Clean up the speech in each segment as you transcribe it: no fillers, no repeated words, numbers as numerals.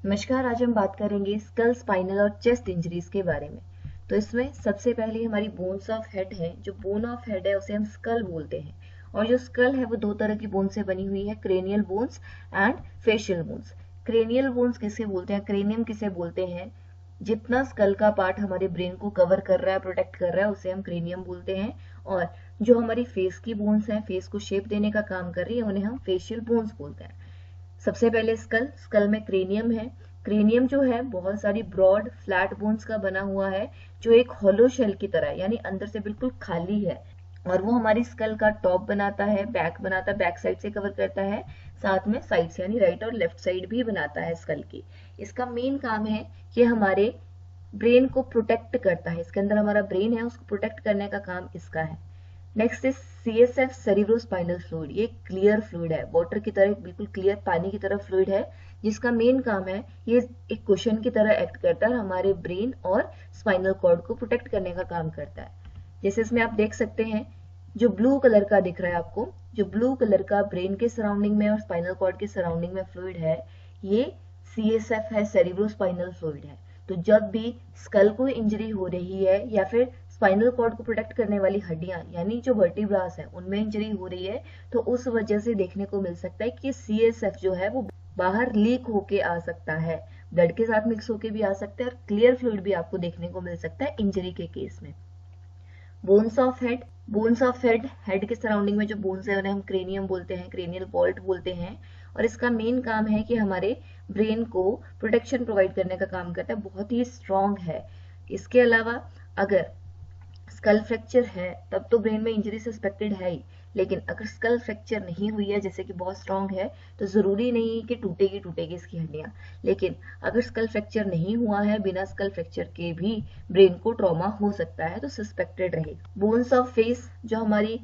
नमस्कार। आज हम बात करेंगे स्कल, स्पाइनल और चेस्ट इंजरीज के बारे में। तो इसमें सबसे पहले हमारी बोन्स ऑफ हेड है। जो बोन ऑफ हेड है उसे हम स्कल बोलते हैं, और जो स्कल है वो दो तरह की बोन से बनी हुई है, cranial bones and facial bones. Cranial bones किसे बोलते हैं, क्रेनियम किसे बोलते हैं, जितना स्कल का पार्ट हमारे ब्रेन को कवर कर रहा है, प्रोटेक्ट कर रहा है, उसे हम क्रेनियम बोलते हैं। और जो हमारी फेस की बोन्स हैं, फेस को शेप देने का काम कर रही है, उन्हें हम फेशियल बोन्स बोलते हैं। सबसे पहले स्कल में क्रेनियम है। क्रेनियम जो है बहुत सारी ब्रॉड फ्लैट बोन्स का बना हुआ है, जो एक होलो शेल की तरह है, यानी अंदर से बिल्कुल खाली है। और वो हमारी स्कल का टॉप बनाता है, बैक बनाता है, बैक साइड से कवर करता है, साथ में साइड से यानी राइट और लेफ्ट साइड भी बनाता है स्कल की। इसका मेन काम है कि हमारे ब्रेन को प्रोटेक्ट करता है। इसके अंदर हमारा ब्रेन है, उसको प्रोटेक्ट करने का काम इसका है। Next is CSF, cerebrospinal fluid. ये क्लियर फ्लूइड है, वाटर की तरह, बिल्कुल क्लियर पानी की तरह फ्लूइड है, जिसका मेन काम है ये एक कुशन की तरह एक्ट करता है, हमारे ब्रेन और स्पाइनल कॉर्ड को प्रोटेक्ट करने का काम करता है। जैसे इसमें आप देख सकते हैं, जो ब्लू कलर का दिख रहा है आपको, जो ब्लू कलर का ब्रेन के सराउंडिंग में और स्पाइनल कॉर्ड के सराउंडिंग में फ्लूइड है, ये CSF है, सेरिब्रोस्पाइनल फ्लूइड है। तो जब भी स्कल को इंजरी हो रही है या फिर स्पाइनल कॉर्ड को प्रोटेक्ट करने वाली हड्डियां यानी जो वर्टिब्रास है उनमें इंजरी हो रही है, तो उस वजह से देखने को मिल सकता है कि CSF जो है वो बाहर लीक होके आ सकता है, ब्लड के साथ मिक्स होके भी आ सकता है, और क्लियर फ्लूइड भी आपको देखने को मिल सकता है इंजरी के केस में। Bones of head, bones of head के सराउंडिंग में जो बोन्स है उन्हें हम क्रेनियम बोलते हैं, क्रेनियल वॉल्ट बोलते हैं। और इसका मेन काम है कि हमारे ब्रेन को प्रोटेक्शन प्रोवाइड करने का काम करता है, बहुत ही स्ट्रांग है। इसके अलावा अगर स्कल फ्रैक्चर है तब तो ब्रेन में इंजरी सस्पेक्टेड है ही, लेकिन अगर स्कल फ्रैक्चर नहीं हुई है, जैसे कि बहुत स्ट्रांग है, तो जरूरी नहीं कि टूटेगी टूटेगी इसकी हड्डियां। लेकिन अगर स्कल फ्रैक्चर नहीं हुआ है, बिना स्कल फ्रैक्चर के भी ब्रेन को ट्रॉमा हो सकता है, तो सस्पेक्टेड रहेगा। बोन्स ऑफ फेस, जो हमारी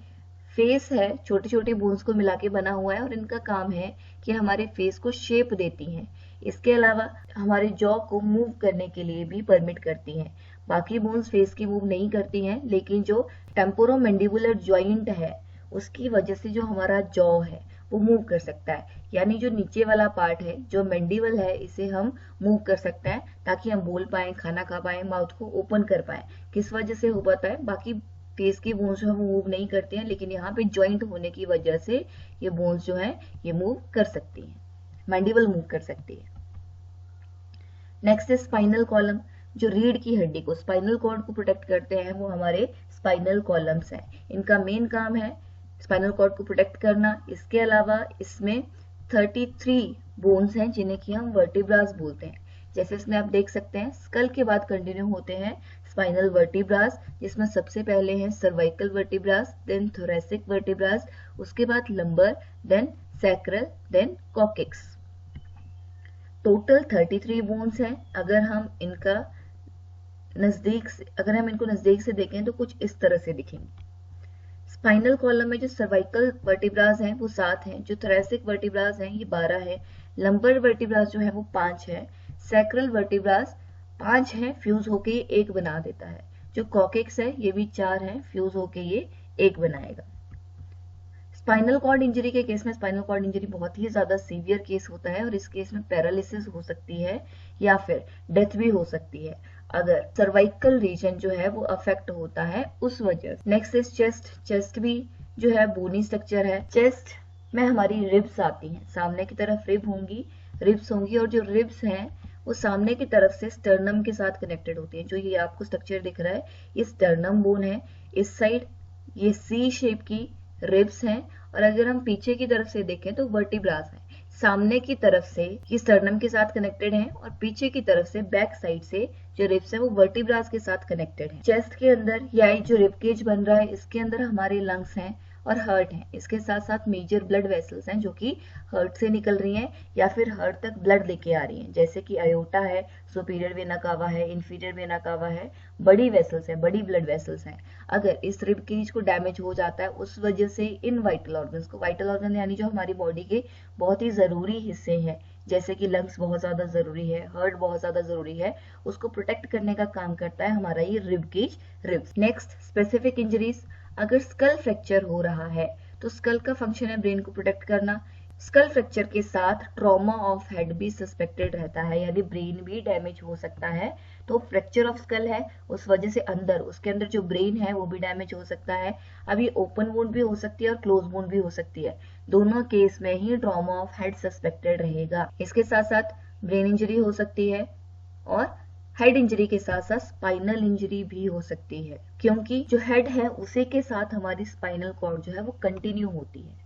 फेस है, छोटी छोटी बोन्स को मिला के बना हुआ है, और इनका काम है कि हमारे फेस को शेप देती हैं। इसके अलावा हमारे जॉ को मूव करने के लिए भी परमिट करती हैं। बाकी बोन्स फेस की मूव नहीं करती हैं, लेकिन जो टेम्पोरोमैंडिबुलर जॉइंट है उसकी वजह से जो हमारा जॉ है वो मूव कर सकता है, यानी जो नीचे वाला पार्ट है, जो मैंडिबल है, इसे हम मूव कर सकते हैं ताकि हम बोल पाए, खाना खा पाए, माउथ को ओपन कर पाए। किस वजह से हो पाता है, बाकी फेस की बोन्स जो है वो मूव नहीं करती हैं, लेकिन यहाँ पे जॉइंट होने की वजह से ये बोन्स जो है ये मूव कर सकती हैं, मैंडिबल मूव कर सकती है। नेक्स्ट है स्पाइनल कॉलम। जो रीढ़ की हड्डी को, स्पाइनल कॉर्ड को प्रोटेक्ट करते हैं, वो हमारे स्पाइनल कॉलम्स हैं। इनका मेन काम है स्पाइनल कॉर्ड को प्रोटेक्ट करना। इसके अलावा इसमें 33 बोन्स हैं जिन्हें कि हम वर्टिब्रास बोलते हैं। जैसे इसमें आप देख सकते हैं, स्कल के बाद कंटिन्यू होते हैं स्पाइनल वर्टिब्रास, जिसमें सबसे पहले है cervical vertebras, then thoracic vertebras, उसके बाद lumbar, then sacral, then coccyx. Total 33 bones हैं। अगर हम इनको नजदीक से देखें तो कुछ इस तरह से दिखेंगे। स्पाइनल कॉलम में जो सर्वाइकल वर्टिब्रास हैं वो 7 हैं, जो थोरेसिक वर्टिब्रास हैं ये 12 है, लंबर वर्टिब्रास जो है वो 5 है, सैक्रल वर्टिब्रास 5 है, फ्यूज होके ये 1 बना देता है, जो कॉक्सिक्स है ये भी 4 है, फ्यूज होके ये 1 बनाएगा। स्पाइनल कॉर्ड इंजरी के केस में, स्पाइनल कॉर्ड इंजरी बहुत ही ज्यादा सीवियर केस होता है, और इस केस में पैरालिसिस हो सकती है या फिर डेथ भी हो सकती है अगर सर्वाइकल रीजन जो है वो अफेक्ट होता है उस वजह से। Next is chest. चेस्ट भी जो है बोनी स्ट्रक्चर है। चेस्ट में हमारी रिब्स आती हैं, सामने की तरफ रिब्स होंगी, और जो रिब्स हैं वो सामने की तरफ से स्टर्नम के साथ कनेक्टेड होती है। जो ये आपको स्ट्रक्चर दिख रहा है ये स्टर्नम बोन है। इस साइड ये सी शेप की रिब्स हैं, और अगर हम पीछे की तरफ से देखें तो वर्टिब्रास है। सामने की तरफ से ये स्टर्नम के साथ कनेक्टेड हैं, और पीछे की तरफ से बैक साइड से जो रिब्स है वो वर्टिब्रास के साथ कनेक्टेड है। चेस्ट के अंदर या जो रिबकेज बन रहा है इसके अंदर हमारे लंग्स हैं और हार्ट है। इसके साथ साथ मेजर ब्लड वेसल्स हैं जो कि हार्ट से निकल रही हैं या फिर हार्ट तक ब्लड लेके आ रही हैं, जैसे कि अयोटा है, सुपीरियर वेना कावा है, इंफीरियर वेना कावा है, बड़ी वेसल्स है, बड़ी ब्लड वेसल्स हैं। अगर इस रिब केज को डैमेज हो जाता है उस वजह से इन वाइटल ऑर्गन्स को, वाइटल ऑर्गन यानी जो हमारी बॉडी के बहुत ही जरूरी हिस्से हैं, जैसे कि लंग्स बहुत ज्यादा जरूरी है, हार्ट बहुत ज्यादा जरूरी है, उसको प्रोटेक्ट करने का काम करता है हमारा ये rib cage ribs. Next specific injuries. अगर स्कल फ्रैक्चर हो रहा है तो स्कल का फंक्शन है ब्रेन को प्रोटेक्ट करना। स्कल फ्रैक्चर के साथ ट्रॉमा ऑफ हेड भी सस्पेक्टेड रहता है, यानी ब्रेन भी डैमेज हो सकता है। तो फ्रैक्चर ऑफ स्कल है, उस वजह से उसके अंदर जो ब्रेन है वो भी डैमेज हो सकता है। अब ये ओपन वुंड भी हो सकती है और क्लोज वुंड भी हो सकती है, दोनों केस में ही ट्रॉमा ऑफ हेड सस्पेक्टेड रहेगा। इसके साथ साथ ब्रेन इंजरी हो सकती है और हेड इंजरी के साथ साथ स्पाइनल इंजरी भी हो सकती है, क्योंकि जो हेड है उसी के साथ हमारी स्पाइनल कॉर्ड जो है वो कंटिन्यू होती है।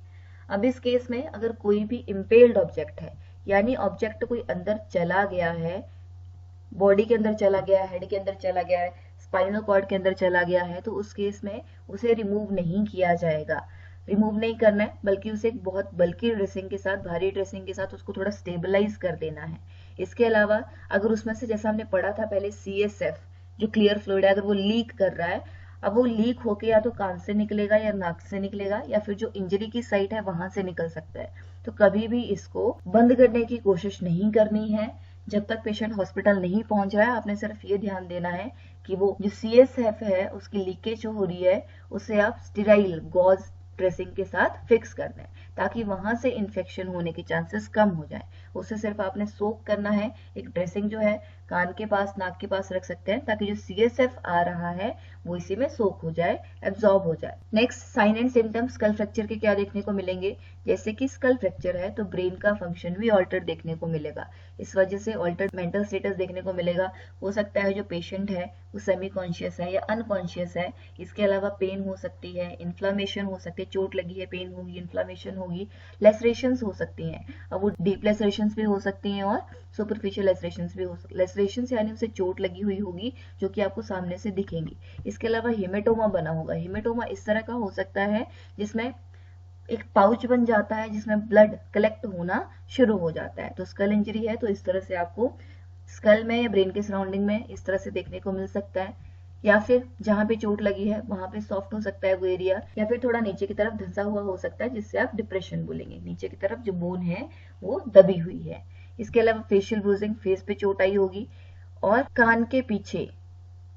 अब इस केस में अगर कोई भी इम्पेल्ड ऑब्जेक्ट है, यानी ऑब्जेक्ट कोई अंदर चला गया है, बॉडी के अंदर चला गया है, हेड के अंदर चला गया है, स्पाइनल कॉर्ड के अंदर चला गया है, तो उस केस में उसे रिमूव नहीं किया जाएगा। रिमूव नहीं करना है, बल्कि उसे एक बहुत बल्कि ड्रेसिंग के साथ, भारी ड्रेसिंग के साथ उसको थोड़ा स्टेबलाइज कर देना है। इसके अलावा अगर उसमें से, जैसा हमने पढ़ा था पहले, CSF जो क्लियर फ्लूइड है, अगर वो लीक कर रहा है, अब वो लीक होके या तो कान से निकलेगा या नाक से निकलेगा या फिर जो इंजरी की साइट है वहां से निकल सकता है। तो कभी भी इसको बंद करने की कोशिश नहीं करनी है जब तक पेशेंट हॉस्पिटल नहीं पहुंच रहा है। आपने सिर्फ ये ध्यान देना है कि वो जो CSF है उसकी लीकेज जो हो रही है उसे आप स्टेराइल गॉज ड्रेसिंग के साथ फिक्स कर दें, ताकि वहां से इन्फेक्शन होने के चांसेस कम हो जाए। उसे सिर्फ आपने सोक करना है, एक ड्रेसिंग जो है कान के पास, नाक के पास रख सकते हैं, ताकि जो CSF आ रहा है वो इसी में सोक हो जाए, एब्जॉर्ब हो जाए। Next, sign and symptoms skull fracture के क्या देखने को मिलेंगे? जैसे कि स्कल फ्रैक्चर है तो ब्रेन का फंक्शन भी ऑल्टर देखने को मिलेगा, इस वजह से ऑल्टर्ड मेंटल स्टेटस देखने को मिलेगा। हो सकता है जो पेशेंट है वो सेमी कॉन्शियस है या अनकॉन्शियस है। इसके अलावा पेन हो सकती है, इन्फ्लामेशन हो सकती है, चोट लगी है, पेन होगी, इन्फ्लामेशन होगी, लेसरेशंस हो सकती हैं। अब वो डीप लेसरेशंस भी हो सकती हैं और सुपरफिशियल लेसरेशंस भी हो सकती है। लेसरेशंस यानी उसे चोट लगी हुई होगी जो कि आपको सामने से दिखेंगी। इसके अलावा हेमेटोमा बना होगा। हेमेटोमा इस तरह का हो सकता है जिसमें एक पाउच बन जाता है जिसमें ब्लड कलेक्ट होना शुरू हो जाता है। तो स्कल इंजरी है तो इस तरह से आपको स्कल में या ब्रेन के सराउंडिंग में इस तरह से देखने को मिल सकता है। या फिर जहां पे चोट लगी है वहां पे सॉफ्ट हो सकता है वो एरिया, या फिर थोड़ा नीचे की तरफ धंसा हुआ हो सकता है, जिससे आप डिप्रेशन बोलेंगे। नीचे की तरफ जो बोन है वो दबी हुई है। इसके अलावा फेशियल ब्रूजिंग, फेस पे चोट आई होगी, और कान के पीछे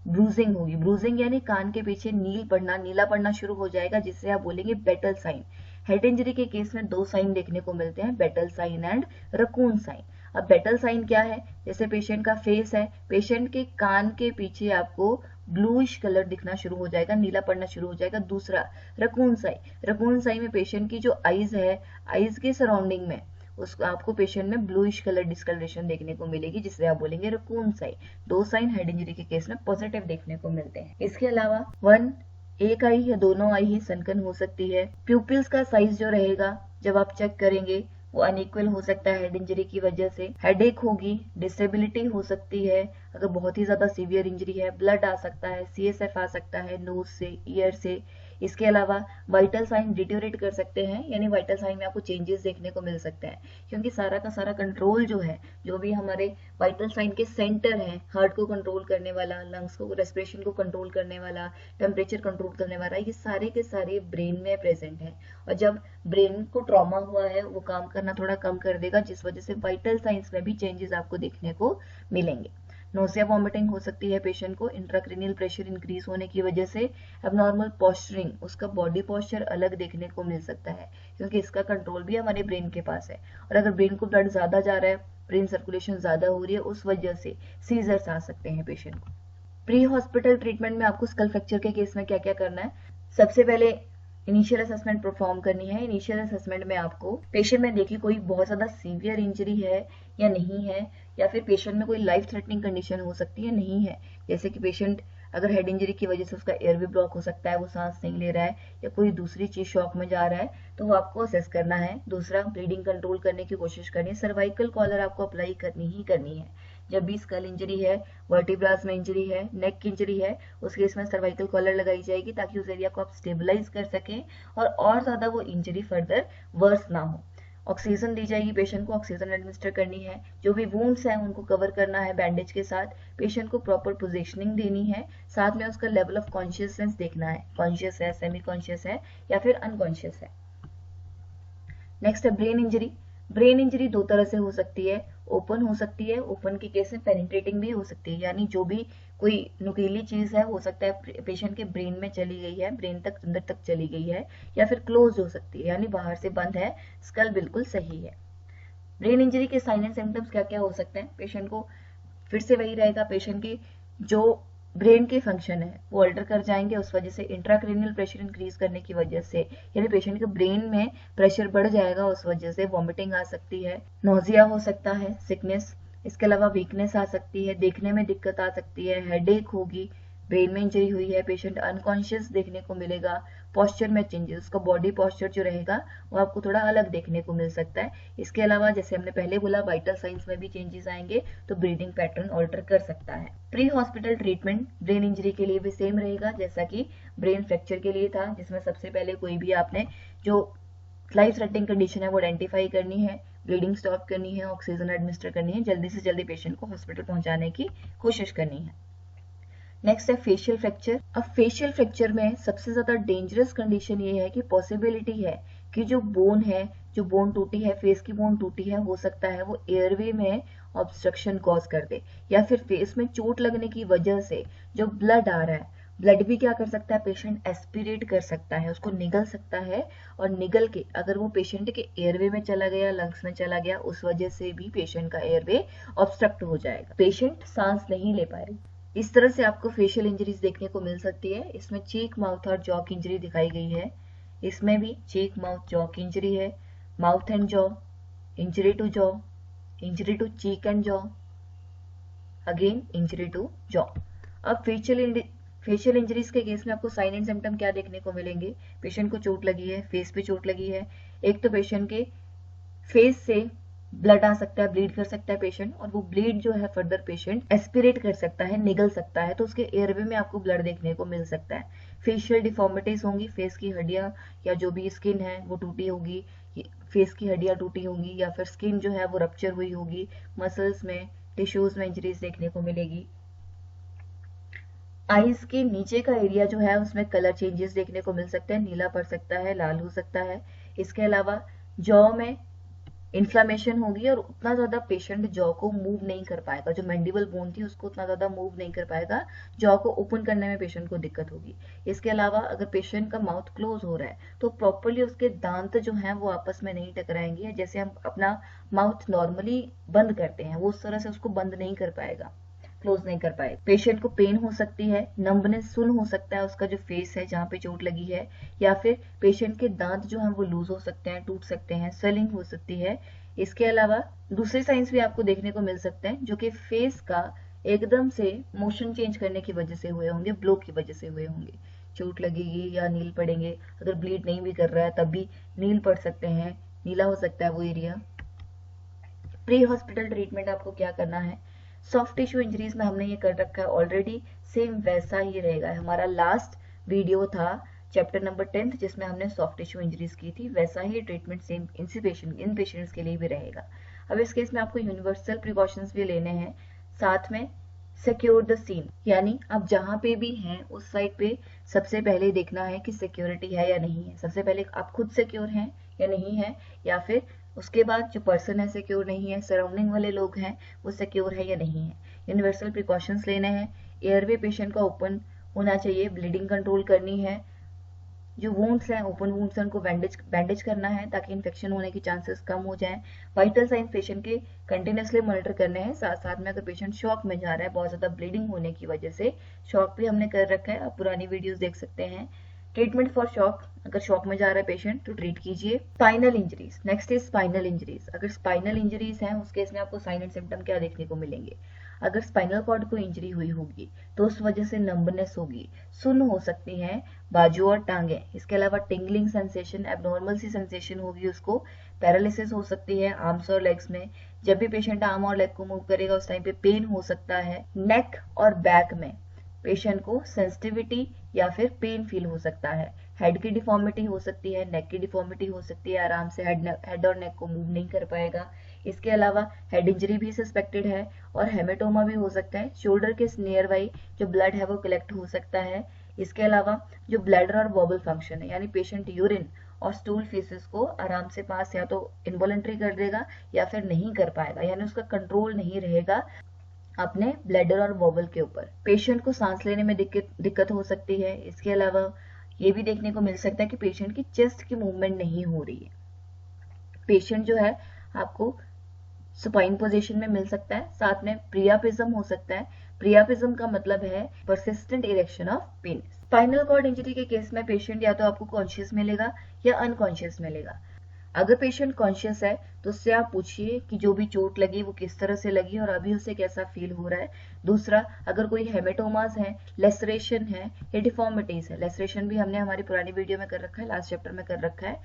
ब्रूजिंग होगी। ब्रूजिंग यानी कान के पीछे नीला पड़ना शुरू हो जाएगा, जिससे आप बोलेंगे बेटल साइन। हेड इंजरी के केस में दो साइन देखने को मिलते हैं, Battle sign and raccoon sign. अब बेटल साइन क्या है? जैसे पेशेंट का फेस है, पेशेंट के कान के पीछे आपको ब्लूइश कलर दिखना शुरू हो जाएगा, नीला पड़ना शुरू हो जाएगा। दूसरा रकून साइन, रकून साइन में पेशेंट की जो आईज है, आईज के सराउंडिंग में उसको आपको पेशेंट में ब्लूइश कलर डिस्कलरेशन देखने को मिलेगी, जिससे आप बोलेंगे रकून साइन। दो साइन हेड इंजरी के केस में पॉजिटिव देखने को मिलते हैं। इसके अलावा एक आई या दोनों आई ही सनकन हो सकती है। प्यूपिल्स का साइज जो रहेगा जब आप चेक करेंगे वो अनइक्वल हो सकता है हेड इंजरी की वजह से। हेडेक होगी, डिसेबिलिटी हो सकती है अगर बहुत ही ज्यादा सीवियर इंजरी है, ब्लड आ सकता है, CSF आ सकता है नोज से, ईयर से। इसके अलावा वाइटल साइन डिटोरेट कर सकते हैं, यानी वाइटल साइन में आपको चेंजेस देखने को मिल सकते हैं, क्योंकि सारा का सारा कंट्रोल जो है, जो भी हमारे वाइटल साइन के सेंटर है, हार्ट को कंट्रोल करने वाला, लंग्स को, रेस्पिरेशन को कंट्रोल करने वाला, टेम्परेचर कंट्रोल करने वाला, ये सारे के सारे ब्रेन में प्रेजेंट है। और जब ब्रेन को ट्रॉमा हुआ है वो काम करना थोड़ा कम कर देगा, जिस वजह से वाइटल साइंस में भी चेंजेस आपको देखने को मिलेंगे। नोसिया वॉमिटिंग हो सकती है पेशेंट को, इंट्राक्रेनियल प्रेशर इंक्रीज होने की वजह से। एबनॉर्मल पोस्चरिंग, उसका बॉडी पोस्चर अलग देखने को मिल सकता है, क्योंकि इसका कंट्रोल भी हमारे ब्रेन के पास है। और अगर ब्रेन को ब्लड ज्यादा जा रहा है, ब्रेन सर्कुलेशन ज्यादा हो रही है, उस वजह से सीजर्स आ सकते हैं पेशेंट को। प्री हॉस्पिटल ट्रीटमेंट में आपको स्कल फ्रैक्चर के केस में क्या क्या करना है? सबसे पहले इनिशियल असेसमेंट परफॉर्म करनी है। इनिशियल असेसमेंट में आपको पेशेंट में देखिए कोई बहुत ज्यादा सीवियर इंजरी है या नहीं है, या फिर पेशेंट में कोई लाइफ थ्रेटनिंग कंडीशन हो सकती है नहीं है। जैसे कि पेशेंट अगर हेड इंजरी की वजह से उसका एयरवे ब्लॉक हो सकता है, वो सांस नहीं ले रहा है, या कोई दूसरी चीज शॉक में जा रहा है, तो वो आपको असेस करना है। दूसरा, ब्लीडिंग कंट्रोल करने की कोशिश करनी है। सर्वाइकल कॉलर आपको अप्लाई करनी ही करनी है। जब भी स्कल इंजरी है, वर्टिब्रास में इंजरी है, नेक की इंजरी है, उस केस में सर्वाइकल कॉलर लगाई जाएगी, ताकि उस एरिया को आप स्टेबलाइज कर सकें और ज्यादा वो इंजरी फर्दर वर्स ना हो। ऑक्सीजन दी जाएगी, पेशेंट को ऑक्सीजन एडमिनिस्टर करनी है। जो भी वुंड्स हैं उनको कवर करना है बैंडेज के साथ। पेशेंट को प्रॉपर पोजीशनिंग देनी है, साथ में उसका लेवल ऑफ कॉन्शियसनेस देखना है, कॉन्शियस है, सेमी कॉन्शियस है या फिर अनकॉन्शियस है। नेक्स्ट है ब्रेन इंजरी। ब्रेन इंजरी दो तरह से हो सकती है, ओपन हो सकती है, ओपन के केस में पेनिट्रेटिंग भी हो सकती है, यानी जो भी कोई नुकीली चीज है हो सकता है पेशेंट के ब्रेन में चली गई है, ब्रेन तक अंदर तक चली गई है, या फिर क्लोज हो सकती है यानी बाहर से बंद है, स्कल बिल्कुल सही है। ब्रेन इंजरी के साइन एंड सिम्टम्स क्या क्या हो सकते हैं? पेशेंट को फिर से वही रहेगा, पेशेंट की जो ब्रेन के फंक्शन है वो अल्टर कर जाएंगे, उस वजह से इंट्राक्रेनियल प्रेशर इंक्रीज करने की वजह से, यानी पेशेंट के ब्रेन में प्रेशर बढ़ जाएगा, उस वजह से वॉमिटिंग आ सकती है, नोजिया हो सकता है, सिकनेस, इसके अलावा वीकनेस आ सकती है, देखने में दिक्कत आ सकती है, हेडेक होगी, ब्रेन में इंजरी हुई है, पेशेंट अनकॉन्शियस देखने को मिलेगा, पोस्चर में चेंजेस, उसका बॉडी पोस्चर जो रहेगा वो आपको थोड़ा अलग देखने को मिल सकता है। इसके अलावा जैसे हमने पहले बोला वाइटल साइंस में भी चेंजेस आएंगे, तो ब्रीदिंग पैटर्न ऑल्टर कर सकता है। Pre hospital treatment brain injury के लिए भी सेम रहेगा जैसा कि ब्रेन फ्रैक्चर के लिए था, जिसमें सबसे पहले कोई भी आपने जो लाइफ थ्रेटनिंग कंडीशन है वो आइडेंटिफाई करनी है, ब्लीडिंग स्टॉप करनी है, ऑक्सीजन एडमिनिस्टर करनी है, जल्दी से जल्दी पेशेंट को हॉस्पिटल पहुंचाने की कोशिश करनी है। नेक्स्ट है फेशियल फ्रैक्चर। अब फेशियल फ्रैक्चर में सबसे ज्यादा डेंजरस कंडीशन ये है कि पॉसिबिलिटी है कि जो बोन है, जो बोन टूटी है, फेस की बोन टूटी है, हो सकता है वो एयरवे में ऑब्स्ट्रक्शन कॉज कर दे, या फिर फेस में चोट लगने की वजह से जो ब्लड आ रहा है, ब्लड भी क्या कर सकता है, पेशेंट एस्पिरेट कर सकता है, उसको निगल सकता है, और निगल के अगर वो पेशेंट के एयरवे में चला गया, लंग्स में चला गया, उस वजह से भी पेशेंट का एयरवे ऑब्स्ट्रक्ट हो जाएगा, पेशेंट सांस नहीं ले पाएगा। इस तरह से आपको फेशियल इंजरीज देखने को मिल सकती है। इसमें चीक, माउथ और जॉ की इंजरी दिखाई गई है। इसमें भी चीक, माउथ, जॉ की इंजरी है, mouth and jaw, injury to jaw, injury to cheek and jaw, again injury to jaw. अब फेशियल इंजरीज के केस में आपको साइन एंड सिम्टम क्या देखने को मिलेंगे? पेशेंट को चोट लगी है, फेस पे चोट लगी है, एक तो पेशेंट के फेस से ब्लड आ सकता है, ब्लीड कर सकता है पेशेंट, और वो ब्लीड जो है फर्दर पेशेंट एस्पिरेट कर सकता है, निगल सकता है, तो उसके एयरवे में आपको ब्लड देखने को मिल सकता है। फेशियल डिफॉर्मिटीज होंगी, फेस की हड्डियां या जो भी स्किन है वो टूटी होगी, फेस की हड्डियां टूटी होंगी, या फिर स्किन जो है वो रप्चर हुई होगी, मसल्स में, टिश्यूज में इंजरीज देखने को मिलेगी। आईज के नीचे का एरिया जो है उसमें कलर चेंजेस देखने को मिल सकते हैं, नीला पड़ सकता है, लाल हो सकता है। इसके अलावा जॉ में इन्फ्लामेशन होगी और उतना ज्यादा पेशेंट जॉ को मूव नहीं कर पाएगा, जो मैंडिबल बोन थी उसको उतना ज्यादा मूव नहीं कर पाएगा, जॉ को ओपन करने में पेशेंट को दिक्कत होगी। इसके अलावा अगर पेशेंट का माउथ क्लोज हो रहा है तो प्रॉपरली उसके दांत जो हैं वो आपस में नहीं टकराएंगे, जैसे हम अपना माउथ नॉर्मली बंद करते हैं वो उस तरह से उसको बंद नहीं कर पाएगा, क्लोज नहीं कर पाए। पेशेंट को पेन हो सकती है, नंबनेस, सुन हो सकता है उसका जो फेस है जहाँ पे चोट लगी है, या फिर पेशेंट के दांत जो हैं वो लूज हो सकते हैं, टूट सकते हैं, स्वेलिंग हो सकती है। इसके अलावा दूसरे साइंस भी आपको देखने को मिल सकते हैं जो कि फेस का एकदम से मोशन चेंज करने की वजह से हुए होंगे, ब्लो की वजह से हुए होंगे, चोट लगेगी या नील पड़ेंगे, अगर ब्लीड नहीं भी कर रहा है तब भी नील पड़ सकते हैं, नीला हो सकता है वो एरिया। प्री हॉस्पिटल ट्रीटमेंट आपको क्या करना है? सॉफ्ट टिश्यू इंजरीज में हमने ये कर रखा है ऑलरेडी, सेम वैसा ही रहेगा। हमारा लास्ट वीडियो था चैप्टर नंबर 10 जिसमें हमने सॉफ्ट टिश्यू इंजरीज की थी, वैसा ही ट्रीटमेंट सेम इन पेशेंट्स के लिए भी रहेगा। अब इस केस में आपको यूनिवर्सल प्रिकॉशंस भी लेने हैं, साथ में सिक्योर द सीन, यानी आप जहां पे भी हैं उस साइड पे सबसे पहले देखना है कि सिक्योरिटी है या नहीं है। सबसे पहले आप खुद सिक्योर हैं या नहीं है, या फिर उसके बाद जो पर्सन है सिक्योर नहीं है, सराउंडिंग वाले लोग हैं वो सिक्योर है या नहीं है। यूनिवर्सल प्रिकॉशंस लेने हैं, एयरवे पेशेंट का ओपन होना चाहिए, ब्लीडिंग कंट्रोल करनी है, जो वुंड्स हैं ओपन वुंड्स हैं उनको बैंडेज करना है ताकि इन्फेक्शन होने की चांसेस कम हो जाएं। वाइटल साइंस पेशेंट के कंटिन्यूसली मॉनिटर करने हैं, साथ साथ में अगर पेशेंट शॉक में जा रहा है बहुत ज्यादा ब्लीडिंग होने की वजह से, शॉक भी हमने कर रखा है, आप पुरानी वीडियोस देख सकते हैं। ट्रीटमेंट फॉर शॉक, अगर शॉक में जा रहा है पेशेंट तो ट्रीट कीजिए। Spinal injuries, next is spinal injuries. अगर स्पाइनल इंजरीज हैं उस केस में आपको साइन एंड सिम्टम क्या देखने को मिलेंगे? अगर स्पाइनल कॉर्ड को इंजरी हुई होगी तो उस वजह से नंबनेस होगी, सुन हो सकती है बाजू और टांगे, इसके अलावा टिंगलिंग सेंसेशन, एबनॉर्मल सी सेंसेशन होगी उसको, पैरालिसिस हो सकती है आर्म्स और लेग्स में, जब भी पेशेंट आर्म और लेग को मूव करेगा उस टाइम पे पेन हो सकता है। नेक और बैक में पेशेंट को सेंसिटिविटी या फिर पेन फील हो सकता है, हेड की डिफॉर्मिटी हो सकती है, नेक की डिफॉर्मिटी हो सकती है, आराम से हेड और नेक को मूव नहीं कर पाएगा। इसके अलावा हेड इंजरी भी सस्पेक्टेड है और हेमेटोमा भी हो सकता है, शोल्डर के नियर बाई जो ब्लड है वो कलेक्ट हो सकता है। इसके अलावा जो ब्लैडर और बॉबल फंक्शन है, यानी पेशेंट यूरिन और स्टूल फीसेस को आराम से पास या तो इनवॉलंटरी कर देगा या फिर नहीं कर पाएगा, यानी उसका कंट्रोल नहीं रहेगा अपने ब्लैडर और वोवल के ऊपर। पेशेंट को सांस लेने में दिक्कत हो सकती है। इसके अलावा ये भी देखने को मिल सकता है कि पेशेंट की चेस्ट की मूवमेंट नहीं हो रही है। पेशेंट जो है आपको सुपाइन पोजीशन में मिल सकता है। साथ में प्रियापिज्म हो सकता है। प्रियापिज्म का मतलब है persistent erection of penis. Spinal cord injury के केस में पेशेंट या तो आपको कॉन्शियस मिलेगा या अनकॉन्शियस मिलेगा। अगर पेशेंट कॉन्शियस है तो उससे आप पूछिए कि जो भी चोट लगी वो किस तरह से लगी और अभी उसे कैसा फील हो रहा है। दूसरा, अगर कोई हेमेटोमास है, लेसरेशन है या डिफॉर्मिटीज है, लेसरेशन भी हमने हमारी पुरानी वीडियो में कर रखा है, लास्ट चैप्टर में कर रखा है,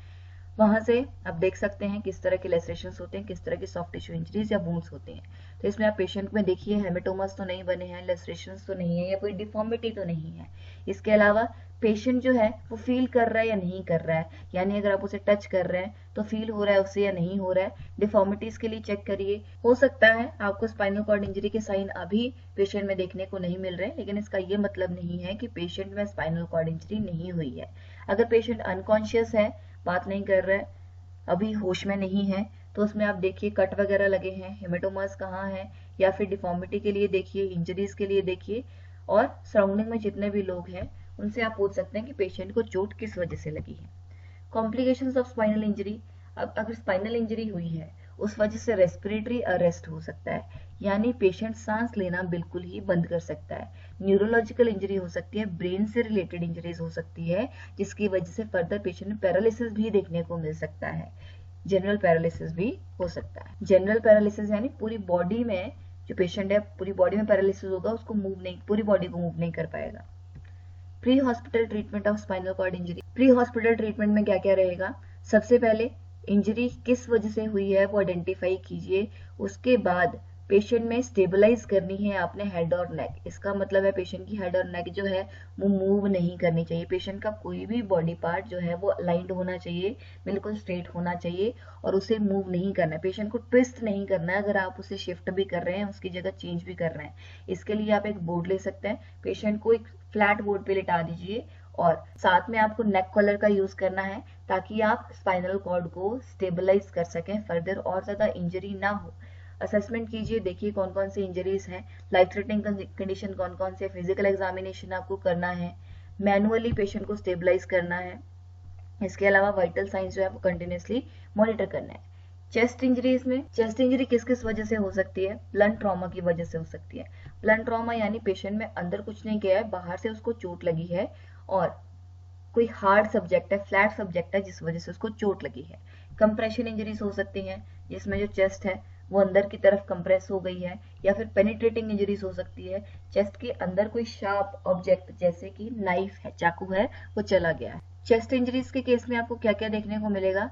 वहां से आप देख सकते हैं किस तरह के लेसरेशंस होते हैं, किस तरह की सॉफ्ट टिश्यू इंजरीज या वुंड्स होती हैं। तो इसमें आप पेशेंट में देखिए हेमेटोमास तो नहीं बने हैं, लेसरेशंस तो नहीं है या कोई डिफॉर्मिटी तो नहीं है। इसके अलावा पेशेंट जो है वो फील कर रहा है या नहीं कर रहा है, यानी अगर आप उसे टच कर रहे हैं तो फील हो रहा है उससे या नहीं हो रहा है। डिफॉर्मिटीज के लिए चेक करिए। हो सकता है आपको स्पाइनल कॉर्ड इंजरी के साइन अभी पेशेंट में देखने को नहीं मिल रहे, लेकिन इसका ये मतलब नहीं है कि पेशेंट में स्पाइनल कॉर्ड इंजरी नहीं हुई है। अगर पेशेंट अनकॉन्शियस है, बात नहीं कर रहा है, अभी होश में नहीं है, तो उसमें आप देखिए कट वगैरह लगे हैं, हेमेटोमास कहाँ है, या फिर डिफॉर्मिटी के लिए देखिए, इंजरीज के लिए देखिए, और सराउंडिंग में जितने भी लोग हैं उनसे आप पूछ सकते हैं कि पेशेंट को चोट किस वजह से लगी है। कॉम्प्लिकेशंस ऑफ स्पाइनल इंजरी, अब अगर स्पाइनल इंजरी हुई है उस वजह से रेस्पिरेटरी अरेस्ट हो सकता है, यानी पेशेंट सांस लेना बिल्कुल ही बंद कर सकता है। न्यूरोलॉजिकल इंजरी हो सकती है, ब्रेन से रिलेटेड इंजरीज हो सकती है, जिसकी वजह से फर्दर पेशेंट में पैरालिसिस भी देखने को मिल सकता है। जनरल पैरालिसिस भी हो सकता है। जनरल पैरालिसिस यानी पूरी बॉडी में, जो पेशेंट है पूरी बॉडी में पैरालिसिस होगा, उसको मूव नहीं, पूरी बॉडी को मूव नहीं कर पाएगा। Pre hospital treatment of spinal cord injury. Pre hospital treatment में क्या क्या रहेगा? सबसे पहले इंजरी किस वजह से हुई है वो आइडेंटिफाई कीजिए। उसके बाद पेशेंट में स्टेबलाइज करनी है आपने हेड और नेक। इसका मतलब है पेशेंट की हेड और नेक जो है वो मूव नहीं करनी चाहिए। पेशेंट का कोई भी बॉडी पार्ट जो है वो अलाइंड होना चाहिए, बिल्कुल स्ट्रेट होना चाहिए, और उसे मूव नहीं करना है। पेशेंट को ट्विस्ट नहीं करना है। अगर आप उसे शिफ्ट भी कर रहे हैं, उसकी जगह चेंज भी कर रहे हैं, इसके लिए आप एक बोर्ड ले सकते हैं। पेशेंट को एक फ्लैट बोर्ड पे लिटा दीजिए और साथ में आपको नेक कॉलर का यूज करना है ताकि आप स्पाइनल कॉर्ड को स्टेबलाइज कर सकें, फर्दर और ज्यादा इंजरी ना हो। असेसमेंट कीजिए, देखिए कौन कौन सी इंजरीज हैं, लाइफ थ्रेटनिंग कंडीशन कौन कौन से, फिजिकल एग्जामिनेशन आपको करना है, मैनुअली पेशेंट को स्टेबलाइज करना है। इसके अलावा वाइटल साइंस जो है वो कंटिन्यूसली मॉनिटर करना है। चेस्ट इंजरीज में, चेस्ट इंजरी किस किस वजह से हो सकती है? ब्लंट ट्रॉमा की वजह से हो सकती है। ब्लंट ट्रॉमा यानी पेशेंट में अंदर कुछ नहीं गया है, बाहर से उसको चोट लगी है और कोई हार्ड सब्जेक्ट है, फ्लैट सब्जेक्ट है, जिस वजह से उसको चोट लगी है। कंप्रेशन इंजरीज हो सकती हैं, जिसमें जो चेस्ट है वो अंदर की तरफ कंप्रेस हो गई है, या फिर पेनिट्रेटिंग इंजरीज हो सकती है, चेस्ट के अंदर कोई शार्प ऑब्जेक्ट जैसे कि नाइफ है, चाकू है, वो चला गया है। चेस्ट इंजरीज के केस में आपको क्या क्या देखने को मिलेगा?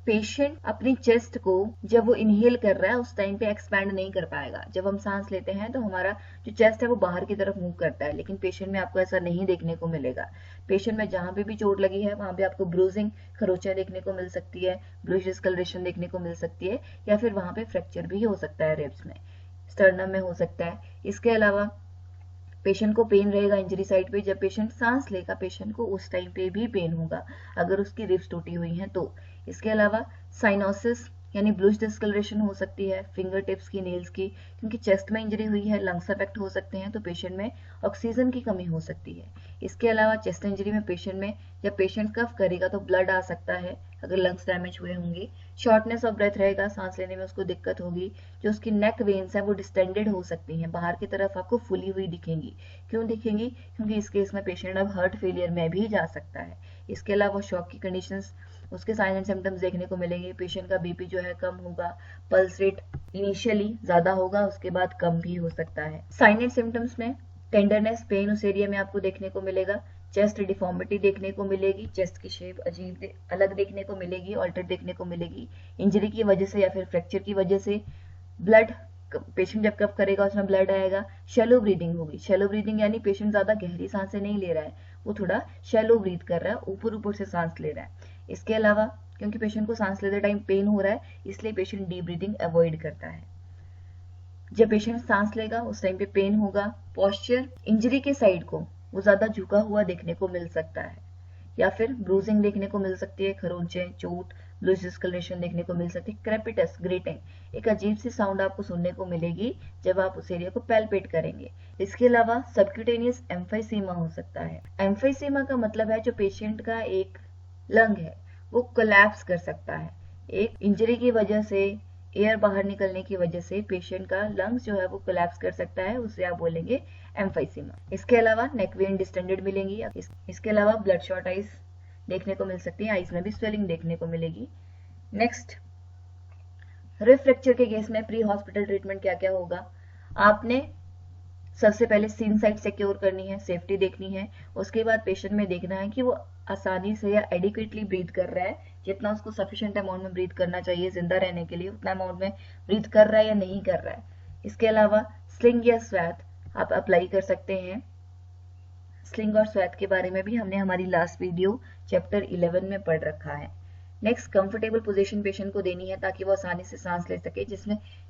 पेशेंट अपनी चेस्ट को जब वो इनहेल कर रहा है उस टाइम पे एक्सपैंड नहीं कर पाएगा। जब हम सांस लेते हैं तो हमारा जो चेस्ट है वो बाहर की तरफ मूव करता है, लेकिन पेशेंट में आपको ऐसा नहीं देखने को मिलेगा। पेशेंट में जहां पे भी चोट लगी है वहां पे आपको ब्रूजिंग, खरोंचें देखने को मिल सकती है, ब्लूइश डिस्कलरेशन देखने को मिल सकती है, या फिर वहां पे फ्रैक्चर भी हो सकता है, रिब्स में, स्टर्नम में हो सकता है। इसके अलावा पेशेंट को पेन रहेगा इंजरी साइट पे। जब पेशेंट सांस लेगा पेशेंट को उस टाइम पे भी पेन होगा अगर उसकी रिब्स टूटी हुई हैं तो। इसके अलावा साइनोसिस यानी ब्लूइश डिस्कलरेशन हो सकती है फिंगर टिप्स की, नेल्स की, क्योंकि चेस्ट में इंजरी हुई है, लंग्स अफेक्ट हो सकते हैं, तो पेशेंट में ऑक्सीजन की कमी हो सकती है। इसके अलावा चेस्ट इंजरी में पेशेंट में जब पेशेंट कफ करेगा तो ब्लड आ सकता है अगर लंग्स डैमेज हुए होंगे। शॉर्टनेस ऑफ ब्रेथ रहेगा, सांस लेने में उसको दिक्कत होगी। जो उसकी नेक वेन्स है वो डिस्टेंडेड हो सकती हैं, बाहर की तरफ आपको फुली हुई दिखेंगी। क्यों दिखेंगी? क्योंकि इस केस में पेशेंट अब हार्ट फेलियर में भी जा सकता है। इसके अलावा शॉक की कंडीशंस, उसके साइन एंड सिम्टम्स देखने को मिलेंगे। पेशेंट का बीपी जो है कम होगा, पल्स रेट इनिशियली ज्यादा होगा, उसके बाद कम भी हो सकता है। साइन एंड सिम्टम्स में टेंडरनेस, पेन उस एरिया में आपको देखने को मिलेगा। चेस्ट डिफॉर्मिटी देखने को मिलेगी, चेस्ट की शेप अजीब अलग देखने को मिलेगी, ऑल्टर देखने को मिलेगी इंजरी की वजह से या फिर फ्रैक्चर की वजह से। ब्लड, पेशेंट जब कफ करेगा उसमें ब्लड आएगा। शैलो ब्रीदिंग होगी। शैलो ब्रीदिंग यानी पेशेंट ज्यादा गहरी सांसें नहीं ले रहा है, वो थोड़ा शैलो ब्रीथ कर रहा है, ऊपर ऊपर से सांस ले रहा है। इसके अलावा क्योंकि पेशेंट को सांस लेते टाइम पेन हो रहा है इसलिए पेशेंट डीप ब्रीदिंग अवॉइड करता है। जब पेशेंट सांस लेगा उस टाइम पे पेन होगा। पोस्चर, इंजरी के साइड को वो ज्यादा झुका हुआ देखने को मिल सकता है। या फिर ब्रूजिंग देखने को मिल सकती है, खरोंचे, चोट, ब्लू डिस्कलरेशन देखने को मिल सकती है, क्रेपिटस, ग्रेटिंग, एक अजीब सी साउंड आपको सुनने को मिलेगी जब आप उस एरिया को पैल्पेट करेंगे। इसके अलावा सबक्यूटेनियस एम्फाइसीमा हो सकता है। एम्फाइसीमा का मतलब है जो पेशेंट का एक लंग है वो कोलैप्स कर सकता है। एक इंजरी की वजह से, एयर बाहर निकलने की वजह से पेशेंट का लंग्स जो है वो कोलैप्स कर सकता है, उसे आप बोलेंगे एम्फाइसीमा। इसके अलावा नेक वेन डिस्टेंडेड मिलेंगी। इसके अलावा ब्लड शॉट आइज देखने को मिल सकती है, आइज में भी स्वेलिंग देखने को मिलेगी। नेक्स्ट, रिब फ्रैक्चर के केस में प्री हॉस्पिटल ट्रीटमेंट क्या क्या होगा? आपने सबसे पहले सीन साइट सिक्योर करनी है, सेफ्टी देखनी है। उसके बाद पेशेंट में देखना है कि वो आसानी से या एडिक्वेटली ब्रीथ कर रहा है, जितना उसको सफिशिएंट अमाउंट में ब्रीथ करना चाहिए जिंदा रहने के लिए उतना अमाउंट में ब्रीथ कर रहा है या नहीं कर रहा है। इसके अलावा स्लिंग या स्वैथ आप अप्लाई कर सकते हैं। स्लिंग और स्वैथ के बारे में भी हमने हमारी लास्ट वीडियो चैप्टर 11 में पढ़ रखा है। नेक्स्ट, कंफर्टेबल पोजीशन पेशेंट को देनी है ताकि वो आसानी से सांस ले सके,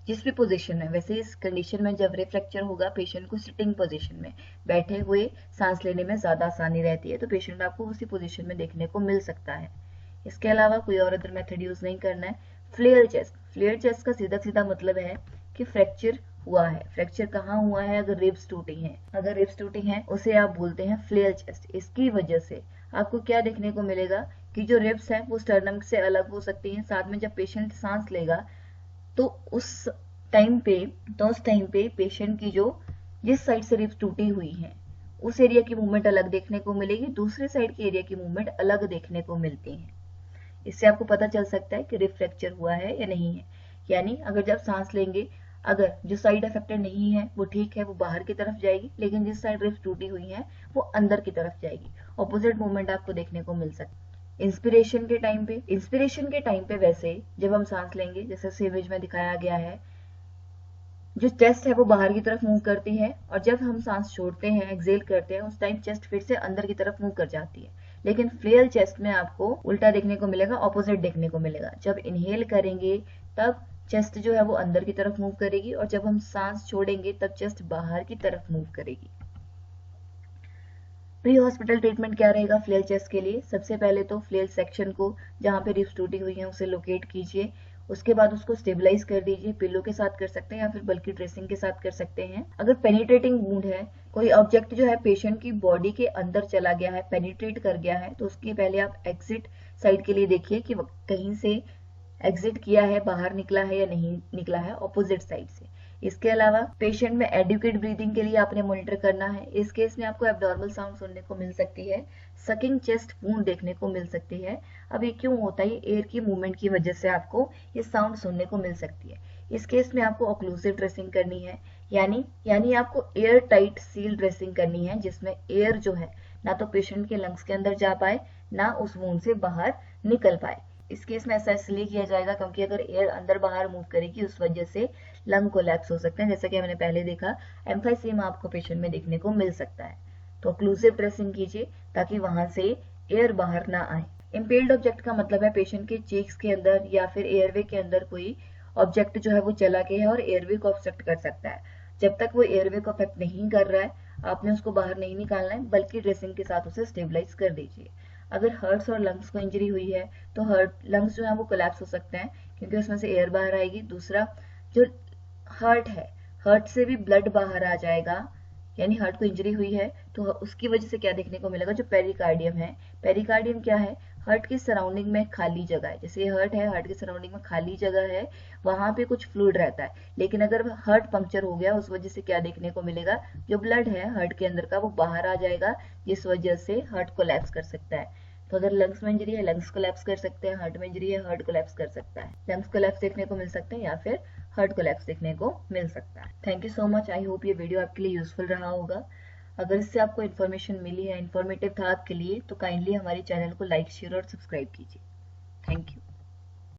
जिस भी पोजीशन में। वैसे इस कंडीशन में जब रिब फ्रैक्चर होगा पेशेंट को सिटिंग पोजीशन में बैठे हुए सांस लेने में ज्यादा आसानी रहती है, तो पेशेंट आपको उसी पोजीशन में देखने को मिल सकता है। इसके अलावा कोई और अदर मेथड यूज नहीं करना है। फ्लेयर चेस्ट, फ्लेयर चेस्ट का सीधा सीधा मतलब है कि फ्रैक्चर हुआ है। फ्रैक्चर कहाँ हुआ है? अगर रिब्स टूटी हैं, अगर रिब्स टूटी हैं उसे आप बोलते हैं फ्लेयर चेस्ट। इसकी वजह से आपको क्या देखने को मिलेगा कि जो रिब्स हैं वो स्टर्नम से अलग हो सकती हैं। साथ में जब पेशेंट सांस लेगा तो उस टाइम पे पेशेंट की जो जिस साइड से रिब्स टूटी हुई हैं उस एरिया की मूवमेंट अलग देखने को मिलेगी, दूसरे साइड की एरिया की मूवमेंट अलग देखने को मिलती है। इससे आपको पता चल सकता है कि रिब फ्रैक्चर हुआ है या नहीं है। यानी अगर जब सांस लेंगे, अगर जो साइड अफेक्टेड नहीं है वो ठीक है, वो बाहर की तरफ जाएगी, लेकिन जिस साइड रिब्स टूटी हुई है वो अंदर की तरफ जाएगी। ऑपोजिट मूवमेंट आपको देखने को मिल सकती है। इंस्पिरेशन के टाइम पे वैसे जब हम सांस लेंगे, जैसे इमेज में दिखाया गया है, जो चेस्ट है वो बाहर की तरफ मूव करती है, और जब हम सांस छोड़ते हैं, एक्सेल करते हैं, उस टाइम चेस्ट फिर से अंदर की तरफ मूव कर जाती है। लेकिन फ्लेयर चेस्ट में आपको उल्टा देखने को मिलेगा, ऑपोजिट देखने को मिलेगा। जब इनहेल करेंगे तब चेस्ट जो है वो अंदर की तरफ मूव करेगी, और जब हम सांस छोड़ेंगे तब चेस्ट बाहर की तरफ मूव करेगी। प्री हॉस्पिटल ट्रीटमेंट क्या रहेगा फ्लेयर चेस्ट के लिए? सबसे पहले तो फ्लेयर सेक्शन को जहां पे रिब्स टूटी हुई है उसे लोकेट कीजिए। उसके बाद उसको स्टेबलाइज कर दीजिए, पिलो के साथ कर सकते हैं या फिर बल्कि ड्रेसिंग के साथ कर सकते हैं। अगर पेनिट्रेटिंग वुंड है, कोई ऑब्जेक्ट जो है पेशेंट की बॉडी के अंदर चला गया है, पेनिट्रेट कर गया है, तो उसके पहले आप एग्जिट साइड के लिए देखिए कि कहीं से एग्जिट किया है, बाहर निकला है या नहीं निकला है ऑपोजिट साइड से। इसके अलावा पेशेंट में एडुकेट ब्रीदिंग के लिए आपने मॉनिटर करना है। इस केस में आपको एब्नॉर्मल साउंड सुनने को मिल सकती है, सकिंग चेस्ट वुंड देखने को मिल सकती है। अब ये क्यों होता है? ये एयर की मूवमेंट की वजह से आपको ये साउंड सुनने को मिल सकती है। इस केस में आपको ऑक्लूसिव ड्रेसिंग करनी है, यानी आपको एयर टाइट सील ड्रेसिंग करनी है, जिसमें एयर जो है ना तो पेशेंट के लंग्स के अंदर जा पाए, ना उस वुंड से बाहर निकल पाए। इस केस में ऐसा इसलिए किया जाएगा क्योंकि अगर एयर अंदर बाहर मूव करेगी उस वजह से लंग कोलैप्स हो सकते हैं, जैसा कि हमने पहले देखा एम्फाइसीमा आपको पेशेंट में देखने को मिल सकता है। तो ऑक्लूसिव ड्रेसिंग कीजिए ताकि वहां से एयर बाहर ना आए। इम्पेल्ड ऑब्जेक्ट का मतलब है पेशेंट के चेक्स के अंदर या फिर एयरवे के अंदर कोई ऑब्जेक्ट जो है वो चला गया है और एयरवे को ऑब्स्ट्रक्ट कर सकता है। जब तक वो एयरवे को अफेक्ट नहीं कर रहा है आपने उसको बाहर नहीं निकालना है, बल्कि ड्रेसिंग के साथ उसे स्टेबलाइज कर दीजिए। अगर हार्ट्स और लंग्स को इंजरी हुई है तो लंग्स जो है वो कोलैप्स हो सकते हैं क्योंकि उसमें से एयर बाहर आएगी। दूसरा, जो हार्ट है, हार्ट से भी ब्लड बाहर आ जाएगा, यानी हार्ट को इंजरी हुई है तो उसकी वजह से क्या देखने को मिलेगा? जो पेरिकार्डियम है, पेरिकार्डियम क्या है? हार्ट की सराउंडिंग में खाली जगह है। जैसे हार्ट है, हार्ट की सराउंडिंग में खाली जगह है, वहां पे कुछ फ्लूइड रहता है। लेकिन अगर हार्ट पंक्चर हो गया उस वजह से क्या देखने को मिलेगा? जो ब्लड है हार्ट के अंदर का वो बाहर आ जाएगा, जिस वजह से हार्ट कोलैप्स कर सकता है। तो अगर लंग्स में इंजरी है लंग्स कोलैप्स कर सकते हैं, हार्ट में इंजरी है हार्ट कोलैप्स कर सकता है। लंग्स कोलैप्स देखने को मिल सकते हैं या फिर हार्ट कोलैप्स देखने को मिल सकता है। Thank you so much. I hope ये वीडियो आपके लिए यूजफुल रहा होगा। अगर इससे आपको इन्फॉर्मेशन मिली है, इन्फॉर्मेटिव था आपके लिए, तो काइंडली हमारे चैनल को लाइक, शेयर और सब्सक्राइब कीजिए। Thank you.